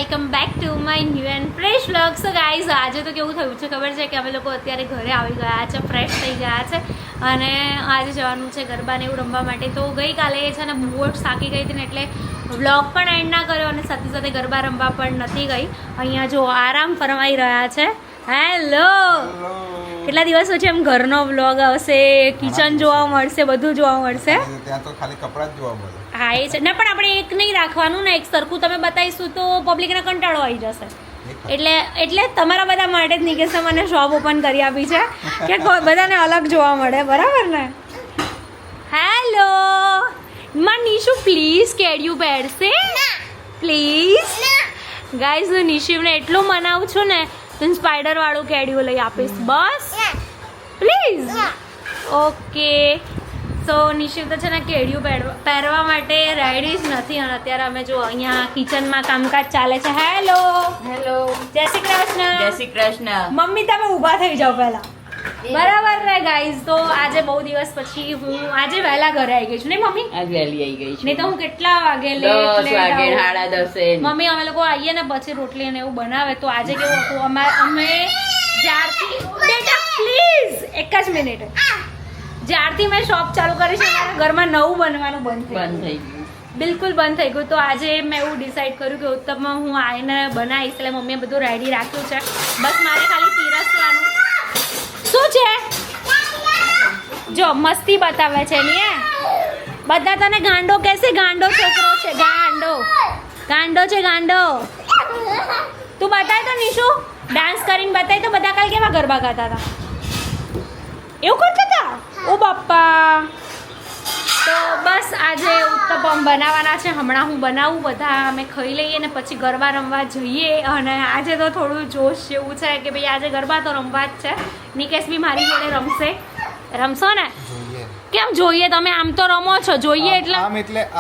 Welcome back to my new and fresh vlog. So guys, આજે તો કેવું થયું છે ખબર છે કે અમે લોકો અત્યારે ઘરે આવી ગયા છે, ફ્રેશ થઈ ગયા છે અને આજે જવાનું છે ગરબાને એવું રમવા માટે. તો ગઈકાલે છે ને બહુ જ થાકી ગઈ હતી ને એટલે વ્લોગ પણ એન્ડ ના કર્યો અને સાથે સાથે ગરબા રમવા પણ નથી ગઈ. અહીંયા જો આરામ ફરમાઈ રહ્યા છે. હેલો, કેટલા દિવસ પછી એમ ઘરનો વ્લોગ આવશે, કિચન જોવા મળશે, બધું જોવા મળશે. ત્યાં તો ખાલી કપડાં જ જોવા મળે. હા એ છે ને, પણ આપણે એક નહીં રાખવાનું ને, એક સરખું તમે બતાવીશું તો પબ્લિકને કંટાળો આવી જશે. એટલે તમારા બધા માટે જ નિકેશે મને શોપ ઓપન કરી આપી છે કે બધાને અલગ જોવા મળે, બરાબર ને? હેલો માં નિશુ, પ્લીઝ કેડિયું પહેરશે પ્લીઝ. ગાઈઝ, નિશિવને એટલું મનાવું છું ને તો સ્પાઈડર વાળું કેડિયું લઈ આપીશ, બસ પ્લીઝ. ઓકે, તો નિશિવ તો છે ને કેડિયું પહેરવા માટે રેડી જ નથી અને અત્યારે અમે જો અહીંયા કિચનમાં કામકાજ ચાલે છે. હેલો હેલો, જય શ્રી કૃષ્ણ. જય શ્રી કૃષ્ણ. મમ્મી તમે ઊભા થઈ જાઓ પહેલા, બરાબર ને ગાઈઝ? તો આજે બહુ દિવસ પછી હું આજે વહેલા ઘરે આવી ગઈ છું, નહીં મમ્મી? આજ વહેલી આવી ગઈ છું. નહીં તો હું કેટલા વાગે 10 વાગે, 10:30. મમ્મી અમે લોકો આવીએ ને પછી રોટલી ને એવું બનાવે. તો આજે કેવું હતું, અમે જ્યારથી બેટા પ્લીઝ એક જ મિનિટ, જ્યારથી મેં શોપ ચાલુ કરી છે મારા ઘરમાં નવું બનવાનું બંધ થઈ ગયું, બિલકુલ બંધ થઈ ગયું. તો આજે મેં એવું ડિસાઈડ કર્યું કે ઉત્તમમાં હું આવીને બનાવીશ. એટલે મમ્મીએ બધું રેડી રાખ્યું છે, બસ મારે ખાલી પીરસવાનું. શું છે? જો મસ્તી બતાવે છે ને, બધા તને ગાંડો કહેશે. ગાંડો છોકરો છે, ગાંડો છે, ગાંડો. તું બતાય તો નિશુ, ડાન્સ કરીને બતાય તો. બધા કાલ કેવા ગરબા ગાતા હતા, એવું કરતા હતા? ઓ બાપ્પા. તો બસ આજે ઉત્તપમ બનાવવાના છે, હમણાં હું બનાવું, બધા અમે ખાઈ લઈએ ને પછી ગરબા રમવા જઈએ. અને આજે તો થોડું જોશ જેવું છે કે ભાઈ આજે ગરબા તો રમવા જ છે. નિકેશ બી મારી જોડે રમશો ને? કેમ જોઈએ? તમે આમ તો રમો છો, જોઈએ એટલે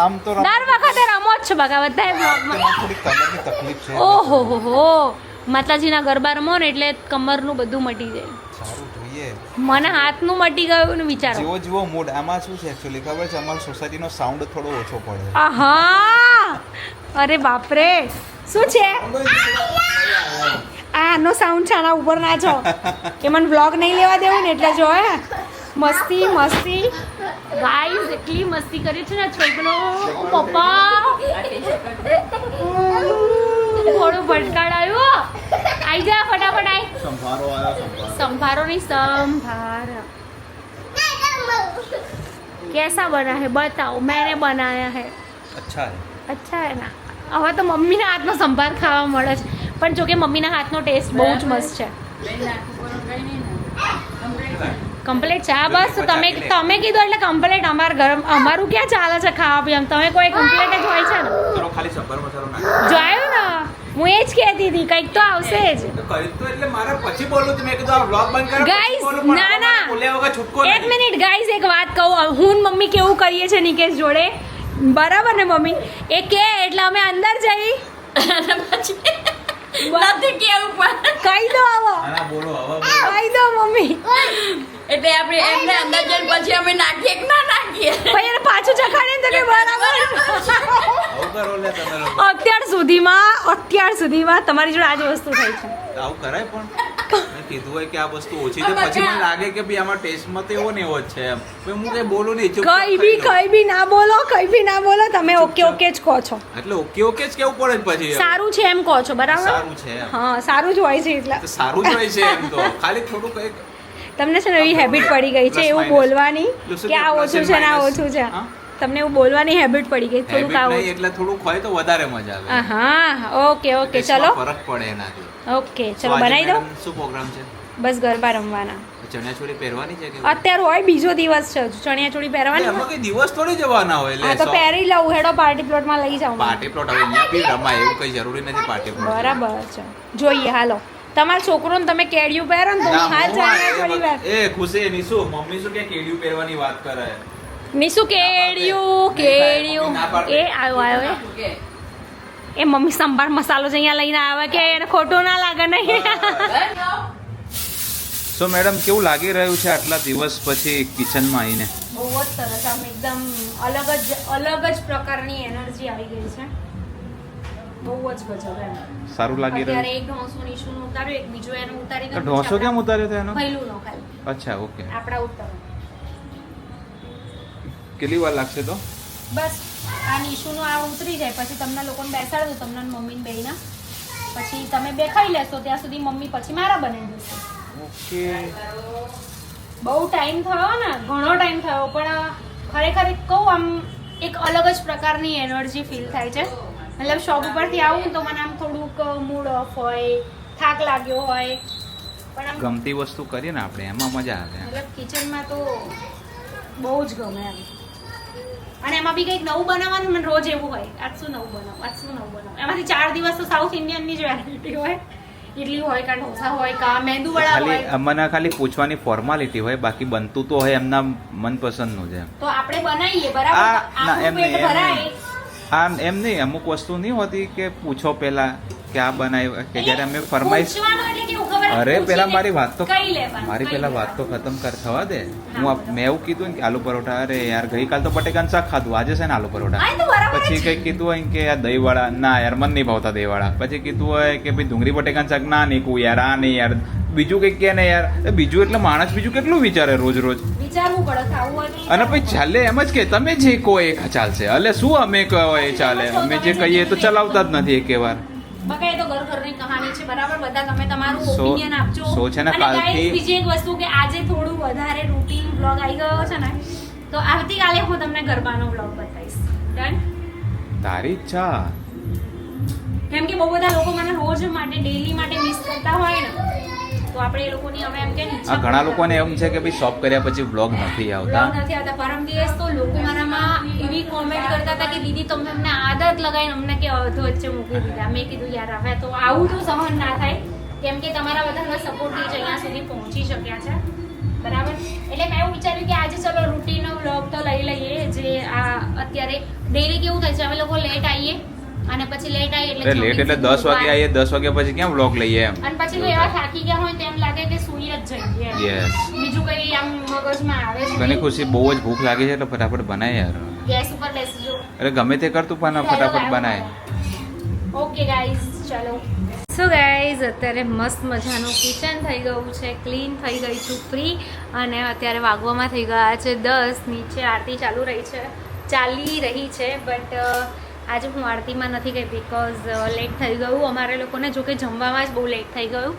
આમ તો દર વખતે રમો જ છો બગા બધા બ્લોગમાં. થોડી કમરની તકલીફ છે. ઓહો હો, માતાજીના ગરબા રમો ને એટલે કમરનું બધું મટી જાય. સારું જોઈએ. મને હાથનું મટી ગયું ને વિચારો. જેવો મૂડ. આમાં શું છે એકચ્યુઅલી ખબર છે, અમારી સોસાયટીનો સાઉન્ડ થોડો ઓછો પડે. આહા, અરે બાપરે, શું છે આનો સાઉન્ડ છે? આના ઉપર ના છો કે મને વ્લોગ નહીં લેવા દેવું ને એટલે જો મસ્તી ગાઈઝ, એટલી મસ્તી કરી છે ને છોકરો. પપ્પા થોડું ભટકાડાયું. આઈ જા ફટાફટ, આઈ. સંભારો નહીં, સંભાર. कैसा बना है बताओ, मैंने बनाया है. અચ્છા है ना? હવે તો મમ્મીના હાથનો સંભાર ખાવા મળે છે, પણ જો કે મમ્મીના હાથનો ટેસ્ટ બહુ જ મસ્ત છે. કમ્પ્લીટ છે. હા બસ, તમે કીધું એટલે કમ્પ્લીટ. અમારું ક્યાં ચાલે છે ખાવા પીવા? તમે કોઈ કમ્પ્લીટ જ હોય છે ને. ખાલી સંભાર મસાલો નાખ. જોયું ને, હું એ જ કહેતી હતી, કંઈક તો આવશે જ. એટલે મારે પછી બોલું, તમે કીધું આ વ્લોગ બંધ કરો. ગાઈઝ, ના એક મિનિટ ગાઈઝ, એક વાત કહું. હું મમ્મી કેવું કરીએ છે નિકેશ જોડે, બરાબર ને મમ્મી? એ કે એટલે અમે અંદર જઈ નથી કેવું પણ કહી દો. આવો કહી દો મમ્મી. એટલે આપણે એમને અંદર જઈને પછી અમે નાખીએ કે ના નાખીએ, પછી એને પાછું ચખાડે ને તો કે બરાબર. અત્યાર સુધીમાં તમારી જોડે આ જ વસ્તુ થઈ છે. આવું કરાય પણ મેં કીધું હોય કે આ વસ્તુ ઓછી છે, પછી મને લાગે કે ભાઈ આમાં ટેસ્ટમાં તો એવો ને એવો જ છે એમ. હું કઈ બોલું નહીં, કઈ બી ના બોલો, તમે ઓકે જ કહો છો. એટલે ઓકે જ કેવું પડે પછી. સારું છે એમ કહો છો, બરાબર? સારું છે. હા, સારું જ હોય છે. એટલે સારું જ હોય છે એમ તો, ખાલી થોડું કંઈક તમને છે ને એવી હેબિટ પડી ગઈ છે એવું બોલવાની કે આ ઓછું છે ને આ ઓછું છે. તમને એવું બોલવાની હેબિટ પડી ગઈ, થોડુંક આવું એટલે થોડુંક હોય તો વધારે મજા આવે. હા, ઓકે ચલો. ફરક પડે એનાથી. ઓકે ચલો, બનાવી દો. શું પ્રોગ્રામ છે? બસ ગરબા રમવાના. ચણિયાચોળી પહેરવાની છે કે અત્યારે હોય, બીજો દિવસ છે, ચણિયાચોળી પહેરવાની. એમાં કઈ દિવસ થોડી જવાના હોય. હા તો પહેરી લઉં, હેડો પાર્ટી પ્લોટમાં લઈ જાઉં. પાર્ટી પ્લોટ હવે અહીંયા બી રમાય એવું કઈ જરૂરી નથી. પાર્ટી પ્લોટ બરાબર છે, જોઈએ. હાલો, તમારા છોકરોને તમે કેડિયું પહેરો ને તો હું હાલ ચણિયાચોળી પહેર. એ ખુશી નિશુ, મમ્મી શું કે કેડિયું પહેરવાની વાત કરે. નિશુ કેડિયું એ આવ્યો એ મમ્મી સંભાર મસાલો જ અહીંયા લઈને આવે કે એને ખોટું ના લાગે નહીં. સો મેડમ, કેવું લાગી રહ્યું છે આટલા દિવસ પછી કિચનમાં આવીને? બહુ જ સરસ, આમ એકદમ અલગ જ પ્રકારની એનર્જી આવી ગઈ છે. બહુ જ ગજબ એમ. સારું લાગી અત્યારે રહ્યું એક ઢોસો નીશુનું ઉતાર્યું, એક બીજું એનું ઉતારી તો દઉં. ઢોસો કેમ ઉતાર્યો હતો એનો પહેલું નો ખાલી અચ્છા ઓકે આપણા ઉતારો. કેટલી વાર લાગશે તો બસ આ નિશુનું આ ઉતરી જાય પછી તમને લોકોને બેસાડું, તમને ને મમ્મીને બેયના. પછી તમે બે ખાઈ લેશો ત્યાં સુધી મમ્મી પછી મારા બનાવી દેશે. ઓકે બહુ ટાઈમ થયો ને, ઘણો ટાઈમ થયો, પણ ખરેખર કહું આમ એક અલગ જ પ્રકારની એનર્જી ફીલ થાય છે. મતલબ શોપ ઉપરથી આવું તો મને આમ થોડુંક મૂડ ઓફ હોય, થાક લાગ્યો હોય, પણ આમ ગમતી વસ્તુ કરીએ ને આપણે એમાં મજા આવે મતલબ કિચનમાં તો બહુ જ ગમે એમ. અને એમાં બી કંઈક નવું બનાવવાનું મને રોજ એવું હોય, આજ શું નવું બનાવું, આજ શું નવું બનાવું. એમાંથી 4 દિવસ તો સાઉથ ઇન્ડિયનની જ વેરાયટી હોય, ઇડલી હોય કા ઢોસા હોય કા મેંદુવડા ખાલી હોય. મને ખાલી પૂછવાની ફોર્માલિટી હોય, બાકી બનતું તો હોય એમના મનપસંદનું જ એમ. તો આપણે બનાવીએ બરાબર, ના આપણું એમ પેટ નહીં ભરાય. એમ નહીં અમુક વસ્તુ નહીં હોતી કે પૂછો પેલા કે આ બનાવ્યું કે જ્યારે અમે ફરમાઈશ પૂછવાનું એટલે કેવું ખબર? અરે પેલા પૂછીને મારી વાત તો કઈ લેવાનું, મારી કઈ પેલા વાત તો લેવાનું. ખતમ કર થવા દે. હા, મેં એવું કીધું ને કે આલુ પરોઠા, અરે યાર ગઈકાલ તો બટેકાનું શાક ખાધું, આજે છે ને આલુ પરોઠા. હા, એ તો બરાબર પછી જ. કઈ કીધું હોય કે આ દહીંવાળા, ના યાર મને નહીં ભાવતા દહીંવાળા. પછી કીધું હોય કે ભાઈ ડુંગળી બટેકાનું શાક, ના નીકું યાર, આ નહીં યાર, બીજું કંઈક કે ને યાર. બીજું એટલે માણસ બીજું કેટલું વિચારે રોજ રોજ. વિચારવું પડે, ખાવું હોય તો અને પછી વિચારવું ચાલે એમ જ કે તમે જે કહો એ ચાલશે. એટલે શું અમે કહો એ ચાલે, અમે જે કહીએ તો ચલાવતા જ નથી એક વાર. પડે. બાકી એ તો ઘર ઘરની કહાની છે બરાબર. બધા તમે તમારું સો- ઓપિનિયન આપજો. સો છે ને અને કાલથી- guys, બીજી એક વસ્તુ કે આજે થોડું વધારે રૂટીન બ્લોગ આવી ગયો છે ને, તો આવતીકાલે હું તમને ગરબાનો બ્લોગ બતાવીશ. ડન? તારી ઈચ્છા. કેમ કે બહુ બધા લોકો મને રોજ માટે ડેલી માટે મિસ કરતા હોય ને, તો આપણે એ લોકોની હવે એમ કે આ ઘણા લોકોને એમ છે કે ભાઈ શોપ કર્યા પછી વ્લોગ નથી આવતા. બ્લોગ નથી આવતા. પરમ દિવસ તો લોકો મારામાં એવી કોમેન્ટ કરતા હતા કે દીદી તમે અમને આદત લગાવીને અમને કે અધો વચ્ચે મૂકી દીધા. મેં કીધું યાર હવે તો આવું તો સહન ના થાય, કેમ કે તમારા બધાના સપોર્ટથી જ અહીંયા સુધી પહોંચી શક્યા છે બરાબર. એટલે મેં એવું વિચાર્યું કે આજે ચલો રૂટીનનો વ્લોગ તો લઈ લઈએ. જે આ અત્યારે ડેલી કેવું થાય છે, અમે લોકો લેટ આવીએ અને પછી લેટ આવીએ એટલે લેટ એટલે 10 વાગે આવીએ, 10 વાગ્યા પછી ક્યાં વ્લોગ લઈએ એમ. અને પછી તો એવા થાકી ગયા હોય તો એમ લાગે કે સૂઈ જ જઈએ એમ. યસ. બીજું કઈ આમ મગજમાં આવે જ ઘણી નહીં. ખુશી, બહુ જ ભૂખ લાગી છે એટલે ફટાફટ બનાય યાર. ગેસ ઉપર બેસજો. અરે ગમે તે કરતું પણ ફટાફટ બનાય. ઓકે ગાઈઝ, ચલો. સો ગાઈઝ, અત્યારે મસ્ત મજાનું કિચન થઈ ગયું છે, ક્લીન થઈ ગઈ છું, ફ્રી. અને અત્યારે વાગવામાં થઈ ગયા છે 10. નીચે આરતી ચાલી રહી છે બટ આજે હું આરતીમાં નથી ગઈ બિકોઝ લેટ થઈ ગયું અમારે લોકોને. જો કે જમવામાં જ બહુ લેટ થઈ ગયું.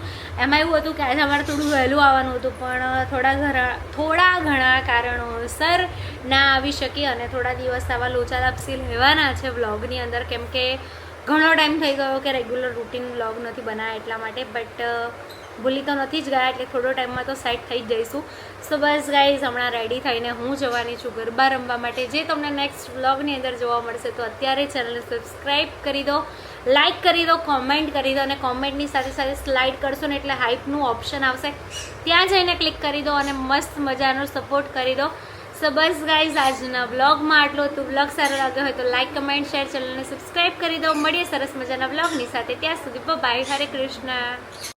એમાં એવું હતું કે આજે અમારે થોડું વહેલું આવવાનું હતું, પણ થોડા ઘણા કારણોસર ના આવી શકી. અને થોડા દિવસ આવા લોચા લાપસી રહેવાના છે વ્લોગની અંદર, કેમ કે ઘણો ટાઈમ થઈ ગયો કે રેગ્યુલર રૂટીન વ્લોગ નથી બનાવ્યા એટલા માટે. બટ ભૂલી તો નથી જ ગયા, એટલે થોડો ટાઈમમાં તો સેટ થઈ જ જઈશું. સો બસ ગાઈઝ, હમણાં રેડી થઈને હું જવાની છું ગરબા રમવા માટે, જે તમને નેક્સ્ટ વ્લોગની અંદર જોવા મળશે. તો અત્યારે ચેનલને સબસ્ક્રાઈબ કરી દો, લાઇક કરી દો, કોમેન્ટ કરી દો, અને કોમેન્ટની સાથે સાથે સ્લાઇડ કરશો ને એટલે હાઇપનું ઓપ્શન આવશે, ત્યાં જઈને ક્લિક કરી દો અને મસ્ત મજાનો સપોર્ટ કરી દો. સો બસ ગાઈઝ, આજના વ્લોગમાં આટલો. તો વ્લોગ સારો લાગ્યો હોય તો લાઇક, કમેન્ટ, શેર, ચેનલને સબસ્ક્રાઈબ કરી દો. મળીએ સરસ મજાના વ્લોગની સાથે. ત્યાં સુધી બાય, હરે કૃષ્ણ.